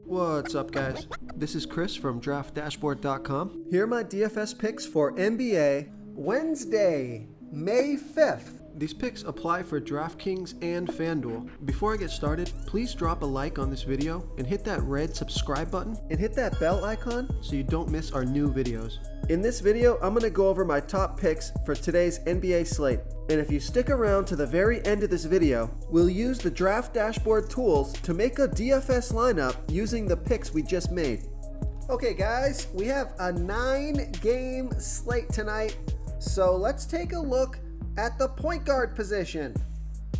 What's up, guys? This is Chris from DraftDashboard.com. Here are my DFS picks for NBA Wednesday, May 5th. These picks apply for DraftKings and FanDuel. Before I get started, please drop a like on this video and hit that red subscribe button and hit that bell icon so you don't miss our new videos. In this video, I'm going to go over my top picks for today's NBA slate. And if you stick around to the very end of this video, we'll use the Draft Dashboard tools to make a DFS lineup using the picks we just made. Okay guys, we have a 9-game slate tonight, so let's take a look at the point guard position.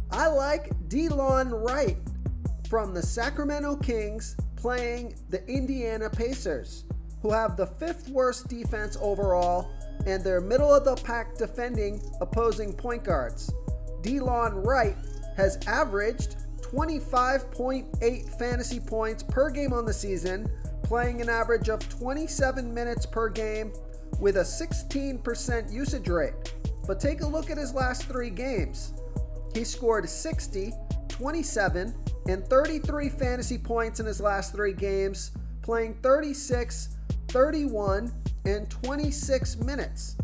I like Delon Wright from the Sacramento Kings playing the Indiana Pacers, who have the 5th worst defense overall and they're middle of the pack defending opposing point guards. Delon Wright has averaged 25.8 fantasy points per game on the season, playing an average of 27 minutes per game with a 16% usage rate. But take a look at his last 3 games. He scored 60, 27, and 33 fantasy points in his last 3 games, playing 36, 31, and 26 minutes.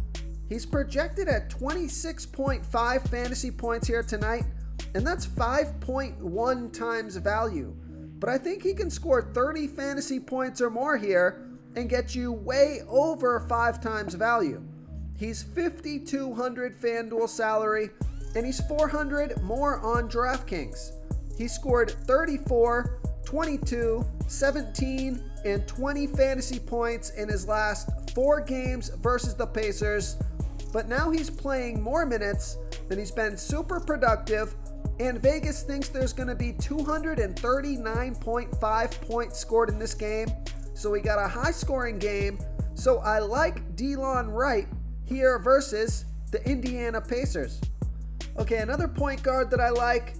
He's projected at 26.5 fantasy points here tonight, and that's 5.1 times value. But I think he can score 30 fantasy points or more here and get you way over 5 times value. He's $5,200 FanDuel salary, and he's $400 more on DraftKings. He scored 34, 22, 17, and 20 fantasy points in his last 4 games versus the Pacers, but now he's playing more minutes and he's been super productive, and Vegas thinks there's going to be 239.5 points scored in this game, so we got a high scoring game. So I like Delon Wright here versus the Indiana Pacers. Okay, another point guard that I like,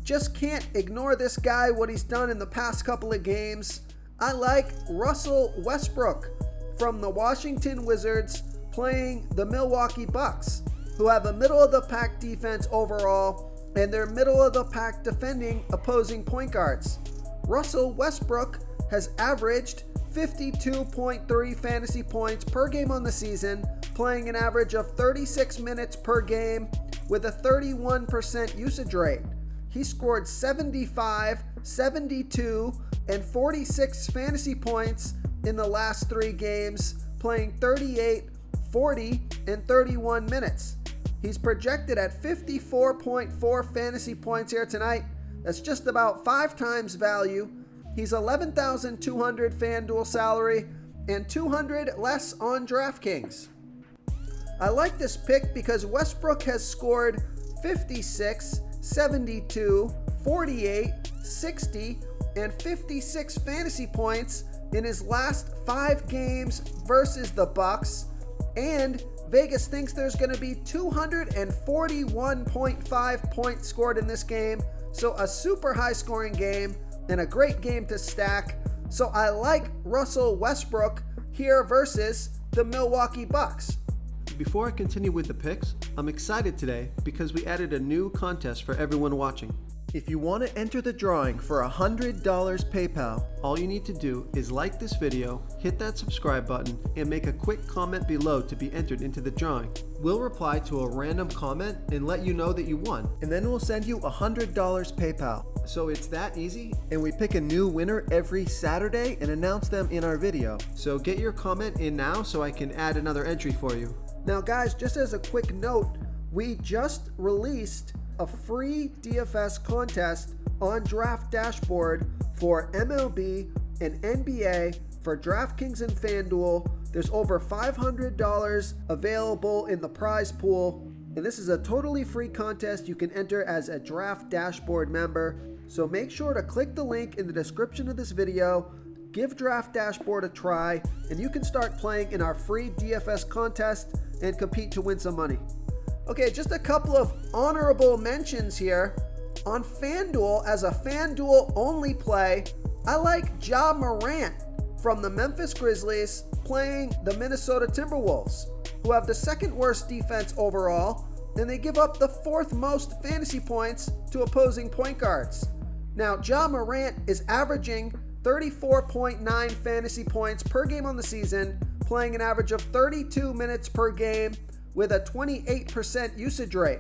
just can't ignore this guy, what he's done in the past couple of games. I like Russell Westbrook from the Washington Wizards playing the Milwaukee Bucks, who have a middle of the pack defense overall, and they're middle of the pack defending opposing point guards. Russell Westbrook has averaged 52.3 fantasy points per game on the season, playing an average of 36 minutes per game with a 31% usage rate. He scored 75, 72, and 46 fantasy points in the last 3 games, playing 38, 40, and 31 minutes. He's projected at 54.4 fantasy points here tonight. That's just about 5 times value. He's $11,200 FanDuel salary and $200 less on DraftKings. I like this pick because Westbrook has scored 56, 72, 48, 60, and 56 fantasy points in his last 5 games versus the Bucks, and Vegas thinks there's going to be 241.5 points scored in this game, so a super high scoring game and a great game to stack. So I like Russell Westbrook here versus the Milwaukee Bucks. Before I continue with the picks, I'm excited today because we added a new contest for everyone watching. If you want to enter the drawing for $100 PayPal, all you need to do is like this video, hit that subscribe button, and make a quick comment below to be entered into the drawing. We'll reply to a random comment and let you know that you won, and then we'll send you $100 PayPal. So it's that easy, and we pick a new winner every Saturday and announce them in our video. So get your comment in now so I can add another entry for you. Now guys, just as a quick note, we just released a free DFS contest on Draft Dashboard for MLB and NBA for DraftKings and FanDuel. There's over $500 available in the prize pool, and this is a totally free contest you can enter as a Draft Dashboard member. So make sure to click the link in the description of this video, give Draft Dashboard a try, and you can start playing in our free DFS contest and compete to win some money. Okay, just a couple of honorable mentions here. On FanDuel, as a FanDuel only play, I like Ja Morant from the Memphis Grizzlies playing the Minnesota Timberwolves, who have the 2nd worst defense overall, and they give up the 4th most fantasy points to opposing point guards. Now, Ja Morant is averaging 34.9 fantasy points per game on the season, playing an average of 32 minutes per game with a 28% usage rate.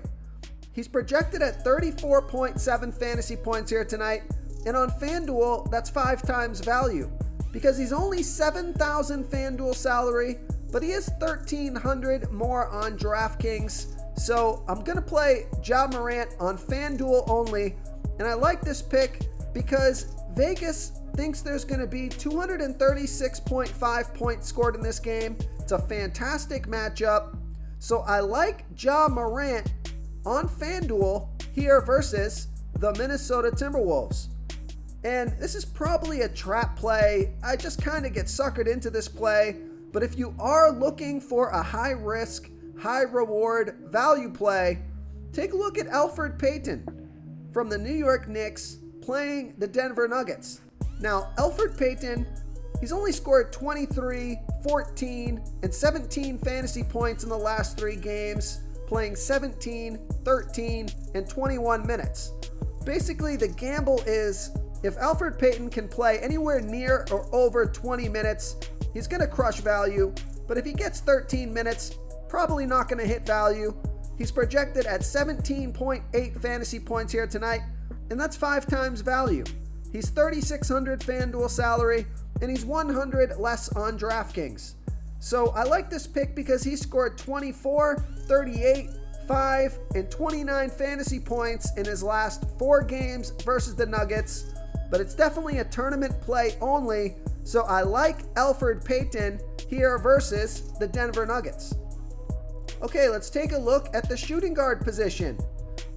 He's projected at 34.7 fantasy points here tonight, and on FanDuel, that's 5 times value. Because he's only 7,000 FanDuel salary, but he is 1,300 more on DraftKings. So I'm going to play Ja Morant on FanDuel only, and I like this pick because Vegas thinks there's going to be 236.5 points scored in this game. It's a fantastic matchup. So I like Ja Morant on FanDuel here versus the Minnesota Timberwolves. And this is probably a trap play. I just kind of get suckered into this play. But if you are looking for a high risk, high reward value play, take a look at Elfrid Payton from the New York Knicks playing the Denver Nuggets. Now, Elfrid Payton, he's only scored 23, 14, and 17 fantasy points in the last 3 games, playing 17, 13, and 21 minutes. Basically, the gamble is if Elfrid Payton can play anywhere near or over 20 minutes, he's going to crush value. But if he gets 13 minutes, probably not going to hit value. He's projected at 17.8 fantasy points here tonight, and that's 5 times value. He's 3,600 FanDuel salary, and he's 100 less on DraftKings. So I like this pick because he scored 24, 38, 5, and 29 fantasy points in his last 4 games versus the Nuggets. But it's definitely a tournament play only, so I like Elfrid Payton here versus the Denver Nuggets. Okay, let's take a look at the shooting guard position.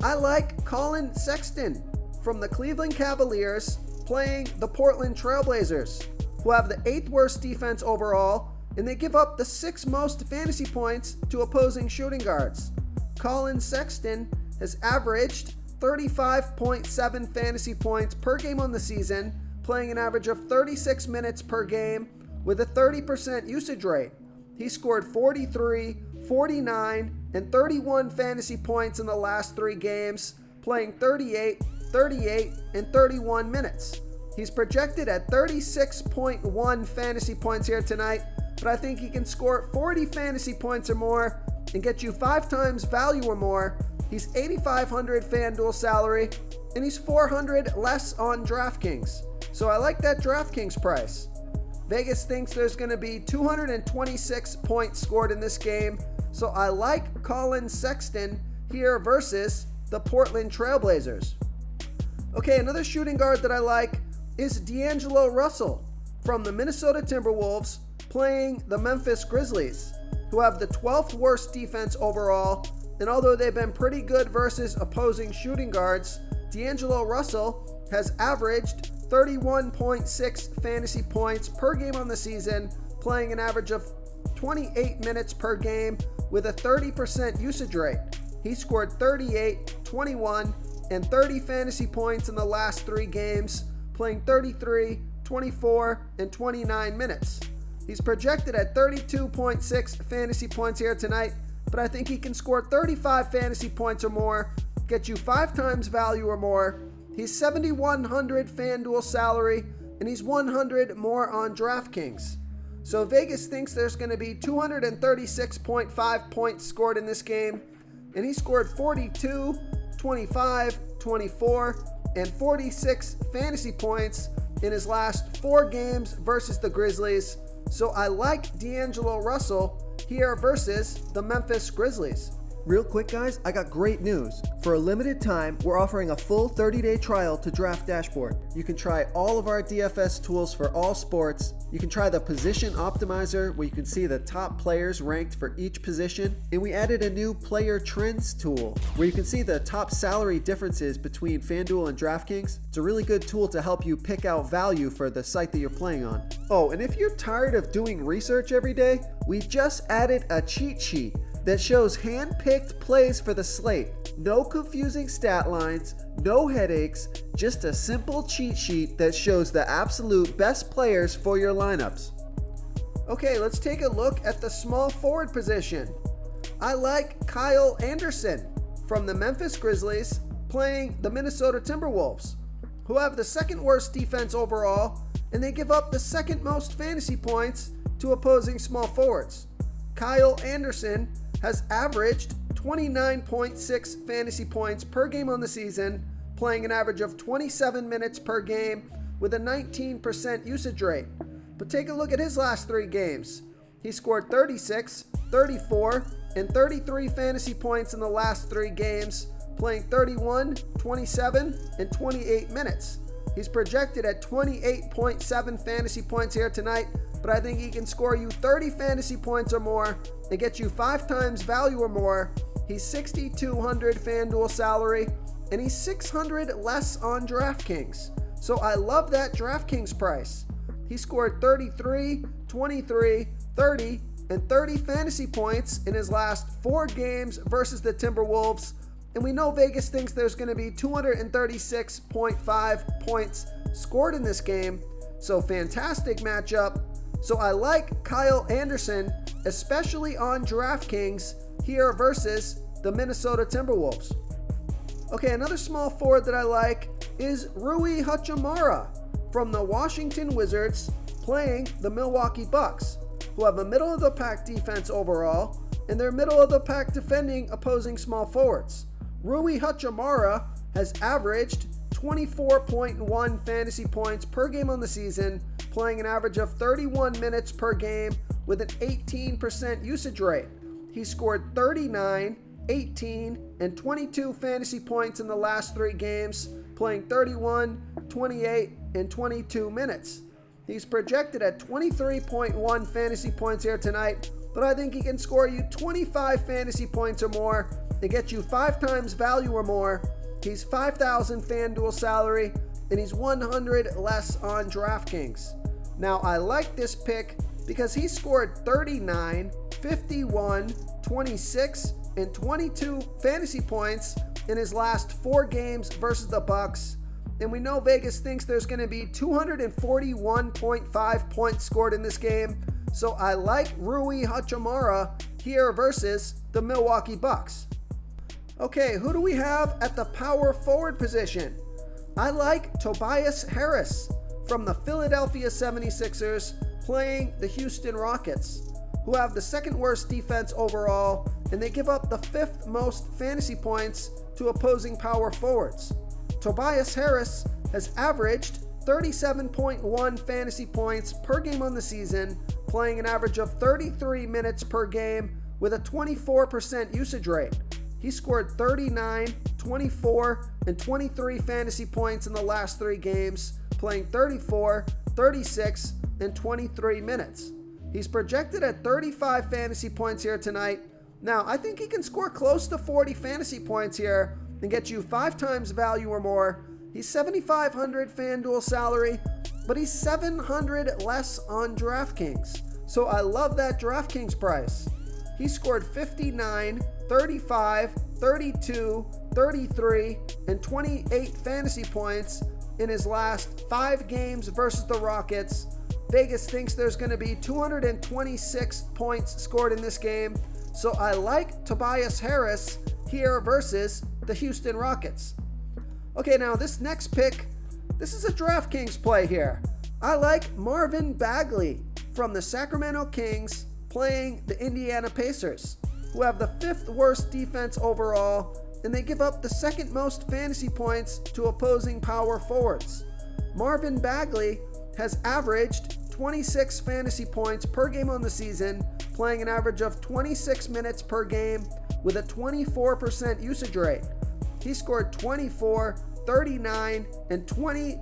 I like Collin Sexton from the Cleveland Cavaliers playing the Portland Trailblazers, who have the 8th worst defense overall, and they give up the 6th most fantasy points to opposing shooting guards. Collin Sexton has averaged 35.7 fantasy points per game on the season, playing an average of 36 minutes per game with a 30% usage rate. He scored 43, 49, and 31 fantasy points in the last 3 games, playing 38, 38, and 31 minutes. He's projected at 36.1 fantasy points here tonight, but I think he can score 40 fantasy points or more and get you 5 times value or more. He's 8,500 FanDuel salary, and he's 400 less on DraftKings. So I like that DraftKings price. Vegas thinks there's going to be 226 points scored in this game, so I like Collin Sexton here versus the Portland Trailblazers. Okay, another shooting guard that I like is D'Angelo Russell from the Minnesota Timberwolves playing the Memphis Grizzlies, who have the 12th worst defense overall. And although they've been pretty good versus opposing shooting guards, D'Angelo Russell has averaged 31.6 fantasy points per game on the season, playing an average of 28 minutes per game with a 30% usage rate. He scored 38, 21, and 30 fantasy points in the last 3 games, playing 33, 24, and 29 minutes. He's projected at 32.6 fantasy points here tonight, but I think he can score 35 fantasy points or more, get you 5 times value or more. He's 7,100 FanDuel salary, and he's 100 more on DraftKings. So Vegas thinks there's going to be 236.5 points scored in this game, and he scored 42, 25, 24, and 46 fantasy points in his last 4 games versus the Grizzlies. So I like D'Angelo Russell here versus the Memphis Grizzlies. Real quick, guys, I got great news. For a limited time, we're offering a full 30-day trial to Draft Dashboard. You can try all of our DFS tools for all sports. You can try the Position Optimizer, where you can see the top players ranked for each position. And we added a new Player Trends tool, where you can see the top salary differences between FanDuel and DraftKings. It's a really good tool to help you pick out value for the site that you're playing on. Oh, and if you're tired of doing research every day, we just added a cheat sheet that shows hand-picked plays for the slate. No confusing stat lines, no headaches, just a simple cheat sheet that shows the absolute best players for your lineups. Okay, let's take a look at the small forward position. I like Kyle Anderson from the Memphis Grizzlies playing the Minnesota Timberwolves, who have the 2nd worst defense overall, and they give up the second most fantasy points to opposing small forwards. Kyle Anderson has averaged 29.6 fantasy points per game on the season, playing an average of 27 minutes per game with a 19% usage rate. But take a look at his last 3 games. He scored 36, 34, and 33 fantasy points in the last 3 games, playing 31, 27, and 28 minutes. He's projected at 28.7 fantasy points here tonight, but I think he can score you 30 fantasy points or more and get you 5 times value or more. He's $6,200 FanDuel salary, and he's $600 less on DraftKings. So I love that DraftKings price. He scored 33, 23, 30, and 30 fantasy points in his last 4 games versus the Timberwolves. And we know Vegas thinks there's going to be 236.5 points scored in this game. So fantastic matchup. So I like Kyle Anderson, especially on DraftKings here versus the Minnesota Timberwolves. Okay, another small forward that I like is Rui Hachimura from the Washington Wizards playing the Milwaukee Bucks, who have a middle-of-the-pack defense overall, and they're middle-of-the-pack defending opposing small forwards. Rui Hachimura has averaged 24.1 fantasy points per game on the season, playing an average of 31 minutes per game with an 18% usage rate. He scored 39, 18, and 22 fantasy points in the last 3 games, playing 31, 28, and 22 minutes. He's projected at 23.1 fantasy points here tonight, but I think he can score you 25 fantasy points or more and get you 5 times value or more. He's $5,000 FanDuel salary, and he's $100 less on DraftKings. Now, I like this pick because he scored 39, 51, 26, and 22 fantasy points in his last 4 games versus the Bucks. And we know Vegas thinks there's going to be 241.5 points scored in this game. So I like Rui Hachimura here versus the Milwaukee Bucks. Okay, who do we have at the power forward position? I like Tobias Harris from the Philadelphia 76ers playing the Houston Rockets, who have the 2nd worst defense overall, and they give up the 5th most fantasy points to opposing power forwards. Tobias Harris has averaged 37.1 fantasy points per game on the season, playing an average of 33 minutes per game with a 24% usage rate. He scored 39, 24, and 23 fantasy points in the last 3 games, playing 34, 36, and 23 minutes. He's projected at 35 fantasy points here tonight. Now, I think he can score close to 40 fantasy points here and get you 5 times value or more. He's $7,500 FanDuel salary, but he's $700 less on DraftKings. So I love that DraftKings price. He scored 59, 35, 32, 33, and 28 fantasy points in his last 5 games versus the Rockets. Vegas thinks there's going to be 226 points scored in this game. So I like Tobias Harris here versus the Houston Rockets. Okay, now this next pick, this is a DraftKings play here. I like Marvin Bagley from the Sacramento Kings playing the Indiana Pacers, who have the 5th worst defense overall, and they give up the 2nd most fantasy points to opposing power forwards. Marvin Bagley has averaged 26 fantasy points per game on the season, playing an average of 26 minutes per game with a 24% usage rate. He scored 24, 39, and 20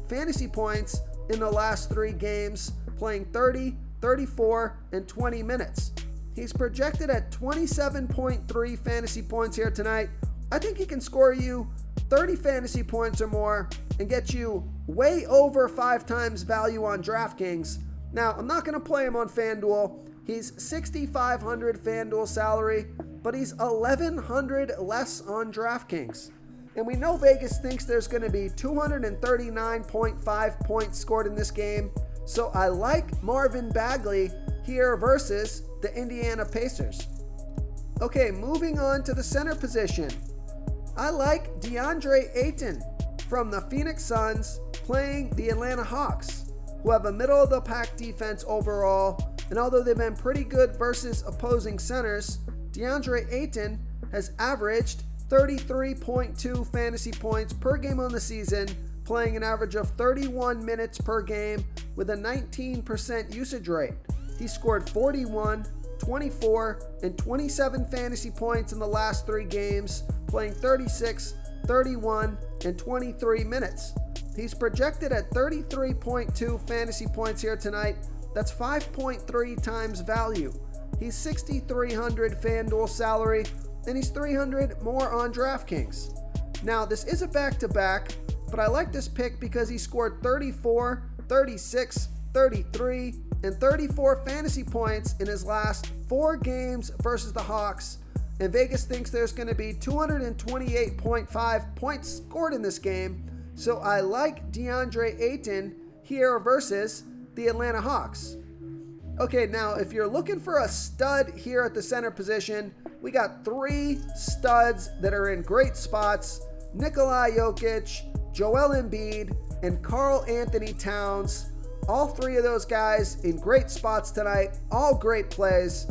fantasy points in the last 3 games, playing 30, 34, and 20 minutes. He's projected at 27.3 fantasy points here tonight. I think he can score you 30 fantasy points or more and get you way over 5 times value on DraftKings. Now, I'm not going to play him on FanDuel. He's $6,500 FanDuel salary, but he's $1,100 less on DraftKings. And we know Vegas thinks there's going to be 239.5 points scored in this game. So I like Marvin Bagley here versus the Indiana Pacers. Okay, moving on to the center position. I like DeAndre Ayton from the Phoenix Suns playing the Atlanta Hawks, who have a middle-of-the-pack defense overall, and although they've been pretty good versus opposing centers, DeAndre Ayton has averaged 33.2 fantasy points per game on the season, playing an average of 31 minutes per game with a 19% usage rate. He scored 41, 24, and 27 fantasy points in the last 3 games, playing 36, 31, and 23 minutes. He's projected at 33.2 fantasy points here tonight. That's 5.3 times value. He's 6,300 FanDuel salary, and he's 300 more on DraftKings. Now, this is a back-to-back, but I like this pick because he scored 34, 36, 33, and 34 fantasy points in his last 4 games versus the Hawks, and Vegas thinks there's going to be 228.5 points scored in this game, so I like DeAndre Ayton here versus the Atlanta Hawks. Okay, now if you're looking for a stud here at the center position, we got 3 studs that are in great spots: Nikola Jokic, Joel Embiid, and Karl Anthony Towns. All 3 of those guys in great spots tonight, all great plays.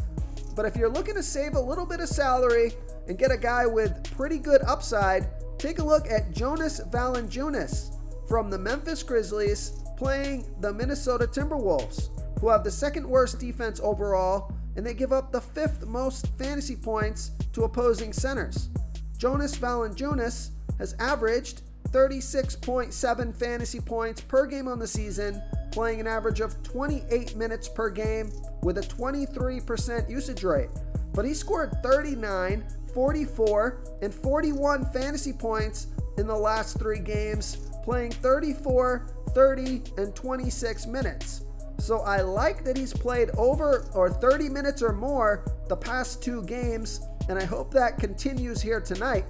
But if you're looking to save a little bit of salary and get a guy with pretty good upside, take a look at Jonas Valanciunas from the Memphis Grizzlies playing the Minnesota Timberwolves, who have the 2nd worst defense overall, and they give up the 5th most fantasy points to opposing centers. Jonas Valanciunas has averaged 36.7 fantasy points per game on the season, playing an average of 28 minutes per game with a 23% usage rate. But he scored 39, 44, and 41 fantasy points in the last 3 games, playing 34, 30, and 26 minutes. So I like that he's played over or 30 minutes or more the past 2 games, and I hope that continues here tonight.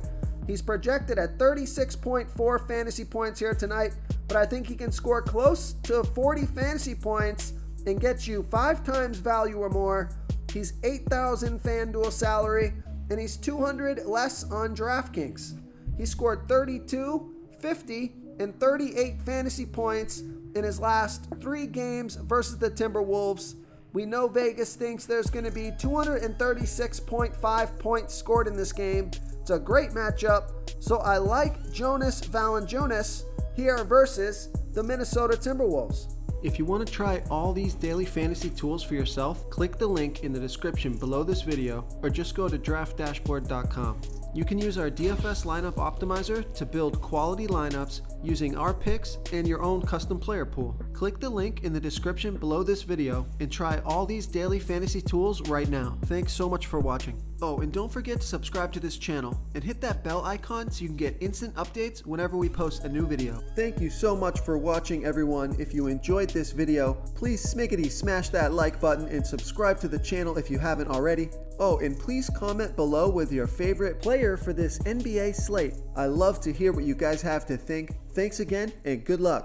He's projected at 36.4 fantasy points here tonight, but I think he can score close to 40 fantasy points and get you 5 times value or more. He's 8,000 FanDuel salary, and he's 200 less on DraftKings. He scored 32, 50, and 38 fantasy points in his last 3 games versus the Timberwolves. We know Vegas thinks there's going to be 236.5 points scored in this game. It's a great matchup, so I like Jonas Valanciunas here versus the Minnesota Timberwolves. If you want to try all these daily fantasy tools for yourself, click the link in the description below this video or just go to draftdashboard.com. You can use our DFS lineup optimizer to build quality lineups using our picks and your own custom player pool. Click the link in the description below this video and try all these daily fantasy tools right now. Thanks so much for watching. Oh, and don't forget to subscribe to this channel and hit that bell icon so you can get instant updates whenever we post a new video. Thank you so much for watching, everyone. If you enjoyed this video, please smiggity smash that like button and subscribe to the channel if you haven't already. Oh, and please comment below with your favorite player for this NBA slate. I love to hear what you guys have to think. Thanks again, and good luck.